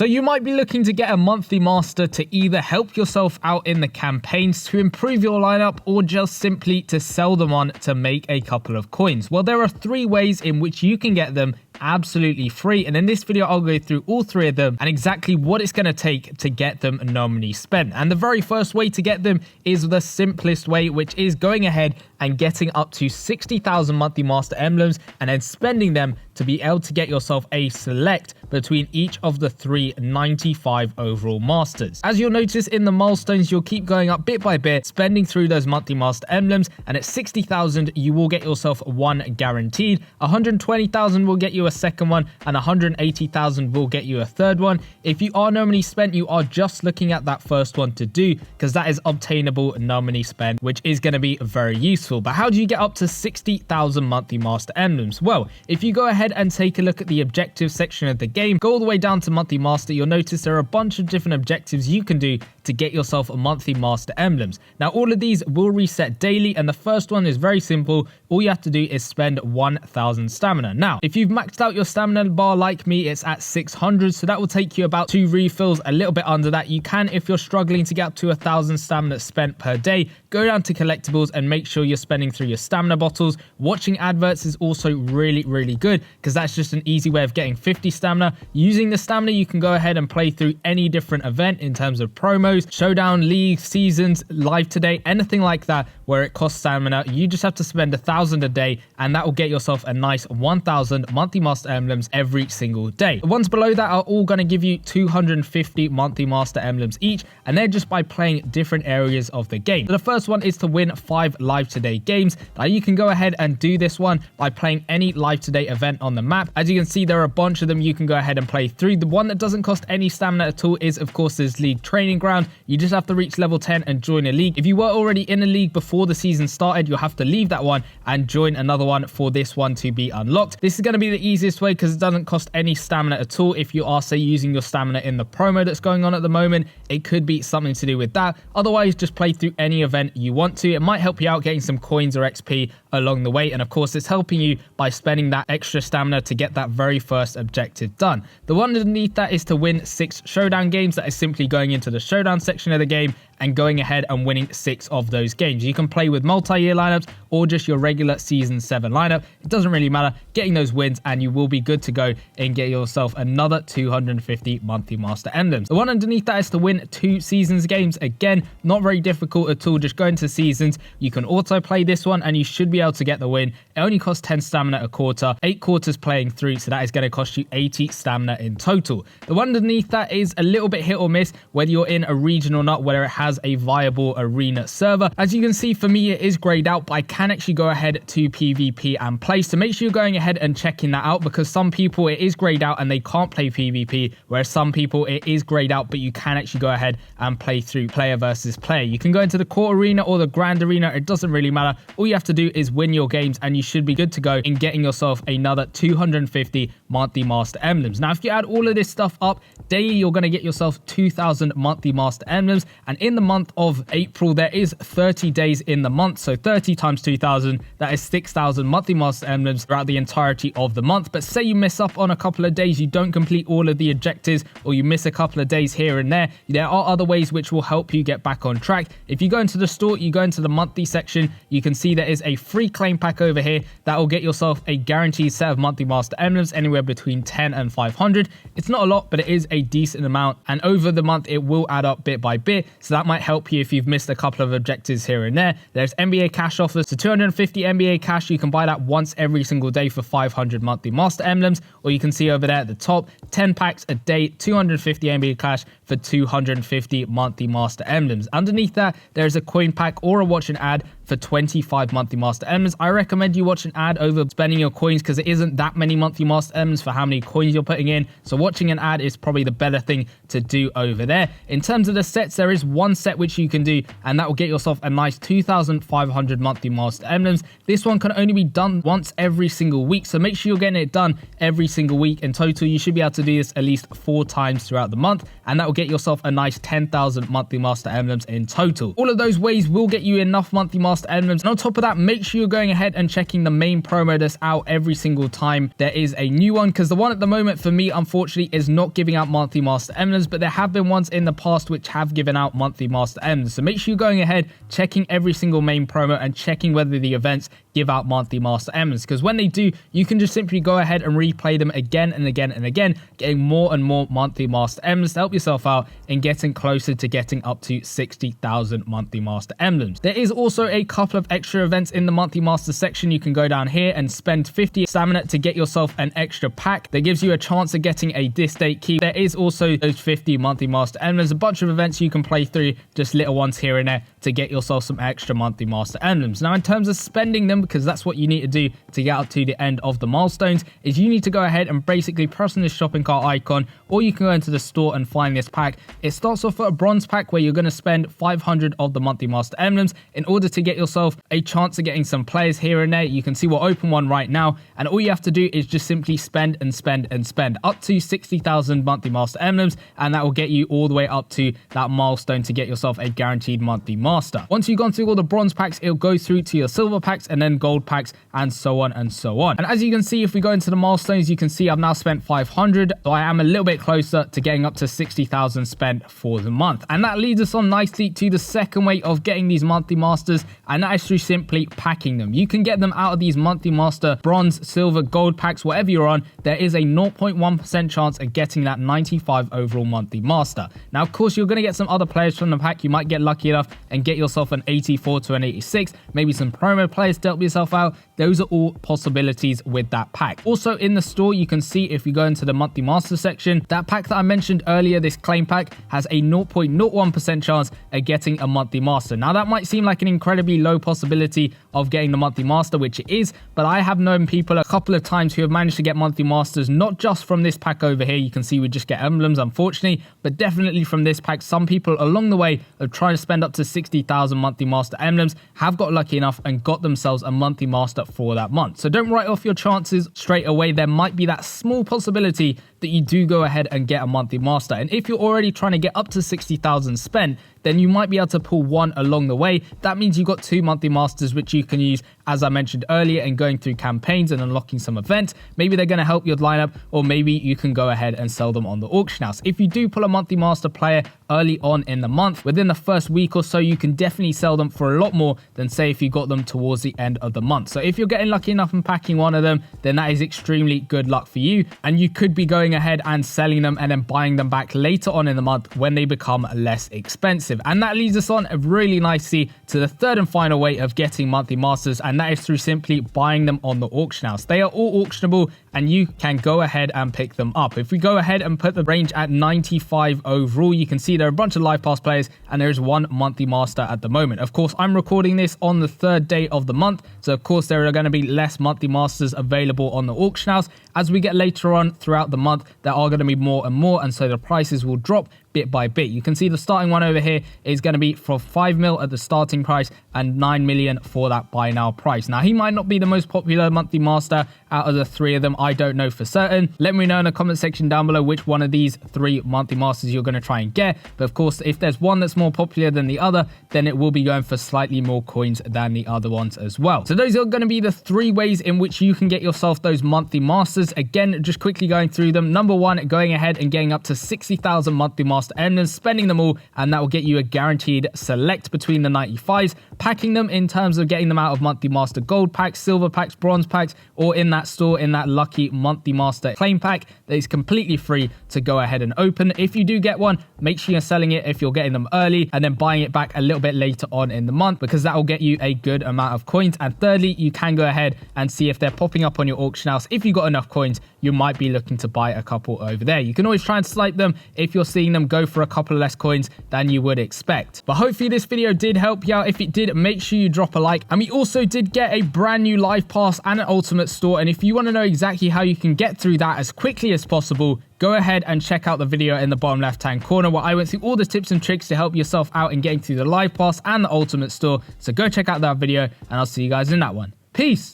So you might be looking to get a monthly master to either help yourself out in the campaigns to improve your lineup or just simply to sell them on to make a couple of coins. Well, there are 3 ways in which you can get them absolutely free, and in this video I'll go through all 3 of them and exactly what it's going to take to get them nominally spent. And the very first way to get them is the simplest way, which is going ahead and getting up to 60,000 monthly master emblems and then spending them to be able to get yourself a select between each of the 395 overall masters. As you'll notice in the milestones, you'll keep going up bit by bit, spending through those monthly master emblems, and at 60,000 you will get yourself 1 guaranteed, 120,000 will get you a second one, and 180,000 will get you a third one. If you are nominally spent, you are just looking at that first one to do, because that is obtainable nominally spent, which is going to be very useful. But how do you get up to 60,000 monthly master emblems? Well, if you go ahead and take a look at the objectives section of the game, go all the way down to monthly master, you'll notice there are a bunch of different objectives you can do to get yourself a monthly master emblems. Now, all of these will reset daily, and the first one is very simple. All you have to do is spend 1,000 stamina. Now, if you've maxed out your stamina bar like me, it's at 600, so that will take you about 2 refills, a little bit under that. You can, if you're struggling to get up to 1,000 stamina spent per day, go down to collectibles and make sure you're spending through your stamina bottles. Watching adverts is also really good, because that's just an easy way of getting 50 stamina. Using the stamina, you can go ahead and play through any different event in terms of promos, showdown, league, seasons, live today, anything like that where it costs stamina. You just have to spend 1,000 a day, and that will get yourself a nice 1,000 monthly master emblems every single day. The ones below that are all going to give you 250 monthly master emblems each, and they're just by playing different areas of the game. So the first one is to win 5 live today games. Now you can go ahead and do this one by playing any live today event on the map. As you can see, there are a bunch of them you can go ahead and play through. The one that doesn't cost any stamina at all is, of course, this league training ground. You just have to reach level 10 and join a league. If you were already in a league before the season started, you'll have to leave that one and join another one for this one to be unlocked. This is going to be the easiest way because it doesn't cost any stamina at all. If you are, say, using your stamina in the promo that's going on at the moment, it could be something to do with that. Otherwise, just play through any event you want to. It might help you out getting some coins or XP along the way, and of course it's helping you by spending that extra stamina to get that very first objective done. The one underneath that is to win 6 showdown games. That is simply going into the showdown section of the game and going ahead and winning 6 of those games. You can play with multi-year lineups or just your regular season 7 lineup. It doesn't really matter. Getting those wins and you will be good to go and get yourself another 250 monthly master emblems. The one underneath that is to win 2 seasons games. Again, not very difficult at all. Just go into seasons. You can auto play this one and you should be able to get the win. It only costs 10 stamina a quarter, 8 quarters playing through, so that is going to cost you 80 stamina in total. The one underneath that is a little bit hit or miss whether you're in a region or not, whether it has a viable arena server. As you can see, for me it is grayed out, but I can actually go ahead to PvP and play, so make sure you're going ahead and checking that out, because some people it is grayed out and they can't play PvP, whereas some people it is grayed out but you can actually go ahead and play through player versus player. You can go into the core arena or the grand arena, it doesn't really matter. All you have to do is win your games and you should be good to go in getting yourself another 250 monthly master emblems. Now if you add all of this stuff up daily, you're going to get yourself 2,000 monthly master emblems, and in the month of April there is 30 days in the month, so 30 times 2,000, that is 6,000 monthly master emblems throughout the entirety of the month. But say you miss up on a couple of days, you don't complete all of the objectives, or you miss a couple of days here and there are other ways which will help you get back on track. If you go into the store, you go into the monthly section, you can see there is a free claim pack over here that will get yourself a guaranteed set of monthly master emblems, anywhere between 10 and 500. It's not a lot, but it is a decent amount, and over the month it will add up bit by bit, so that might help you if you've missed a couple of objectives here and there. There's NBA cash offers, so 250 NBA cash, you can buy that once every single day for 500 monthly master emblems, or you can see over there at the top, 10 packs a day, 250 NBA cash for 250 monthly master emblems. Underneath that, there's a coin pack or a watch an ad for 25 monthly master emblems. I recommend you watch an ad over spending your coins, because it isn't that many monthly master emblems for how many coins you're putting in, so watching an ad is probably the better thing to do over there. In terms of the sets, there is one set which you can do, and that will get yourself a nice 2,500 monthly master emblems. This one can only be done once every single week, so make sure you're getting it done every single week. In total, you should be able to do this at least 4 times throughout the month, and that will get yourself a nice 10,000 monthly master emblems in total. All of those ways will get you enough monthly master master emblems. And on top of that, make sure you're going ahead and checking the main promo that's out every single time there is a new one, because the one at the moment for me, unfortunately, is not giving out monthly master emblems, but there have been ones in the past which have given out monthly master emblems. So make sure you're going ahead, checking every single main promo and checking whether the events give out monthly master emblems, because when they do, you can just simply go ahead and replay them again and again and again, getting more and more monthly master emblems to help yourself out in getting closer to getting up to 60,000 monthly master emblems. There is also a couple of extra events in the monthly master section. You can go down here and spend 50 stamina to get yourself an extra pack that gives you a chance of getting a this date key. There is also those 50 monthly master emblems, a bunch of events you can play through, just little ones here and there to get yourself some extra monthly master emblems. Now, in terms of spending them, because that's what you need to do to get up to the end of the milestones, is you need to go ahead and basically press on this shopping cart icon, or you can go into the store and find this pack. It starts off at a bronze pack where you're going to spend 500 of the monthly master emblems in order to get yourself a chance of getting some players here and there. You can see we'll open one right now, and all you have to do is just simply spend and spend and spend up to 60,000 monthly master emblems, and that will get you all the way up to that milestone to get yourself a guaranteed monthly master. Once you've gone through all the bronze packs, it'll go through to your silver packs and then gold packs and so on and so on. And as you can see, if we go into the milestones, you can see I've now spent 500, so I am a little bit closer to getting up to 60,000 spent for the month. And that leads us on nicely to the second way of getting these monthly masters, and that is through simply packing them. You can get them out of these monthly master bronze, silver, gold packs, whatever you're on. There is a 0.1% chance of getting that 95 overall monthly master. Now, of course, you're going to get some other players from the pack. You might get lucky enough and get yourself an 84 to an 86, maybe some promo players to help yourself out. Those are all possibilities with that pack. Also in the store, you can see if you go into the monthly master section, that pack that I mentioned earlier, this claim pack, has a 0.01% chance of getting a monthly master. Now, that might seem like an incredibly low possibility of getting the monthly master, which it is, but I have known people a couple of times who have managed to get monthly masters, not just from this pack over here. You can see we just get emblems, unfortunately, but definitely from this pack. Some people along the way of trying to spend up to 60,000 monthly master emblems have got lucky enough and got themselves a monthly master for that month. So don't write off your chances straight away. There might be that small possibility that you do go ahead and get a monthly master. And if you're already trying to get up to 60,000 spent, then you might be able to pull one along the way. That means you've got 2 monthly masters, which you can use, as I mentioned earlier, in going through campaigns and unlocking some events. Maybe they're going to help your lineup, or maybe you can go ahead and sell them on the auction house. If you do pull a monthly master player early on in the month, within the first week or so, you can definitely sell them for a lot more than, say, if you got them towards the end of the month. So if you're getting lucky enough and packing one of them, then that is extremely good luck for you, and you could be going ahead and selling them and then buying them back later on in the month when they become less expensive. And that leads us on really nicely to the third and final way of getting monthly masters, and that is through simply buying them on the auction house. They are all auctionable, and you can go ahead and pick them up. If we go ahead and put the range at 95 overall, you can see there are a bunch of live pass players, and there is 1 monthly master at the moment. Of course, I'm recording this on the 3rd day of the month, so of course there are going to be less monthly masters available on the auction house. As we get later on throughout the month, there are going to be more and more, and so the prices will drop bit by bit. You can see the starting one over here is going to be for 5 mil at the starting price and 9 million for that buy now price. Now, he might not be the most popular monthly master out of the 3 of them. I don't know for certain. Let me know in the comment section down below which one of these 3 monthly masters you're going to try and get. But of course, if there's one that's more popular than the other, then it will be going for slightly more coins than the other ones as well. So those are going to be the 3 ways in which you can get yourself those monthly masters. Again, just quickly going through them. Number 1, going ahead and getting up to 60,000 monthly master emblems, spending them all, and that will get you a guaranteed select between the 95s. Packing them in terms of getting them out of monthly master gold packs, silver packs, bronze packs, or in that store in that lucky monthly master claim pack that is completely free to go ahead and open. If you do get one, make sure you're selling it if you're getting them early and then buying it back a little bit later on in the month, because that will get you a good amount of coins. And thirdly, you can go ahead and see if they're popping up on your auction house. If you've got enough coins, you might be looking to buy a couple over there. You can always try and snipe them if you're seeing them go for a couple of less coins than you would expect. But hopefully this video did help you out. If it did, make sure you drop a like. And we also did get a brand new live pass and an ultimate store, and if you want to know exactly how you can get through that as quickly as possible, go ahead and check out the video in the bottom left hand corner where I went through all the tips and tricks to help yourself out in getting through the live pass and the ultimate store. So go check out that video, and I'll see you guys in that one. Peace.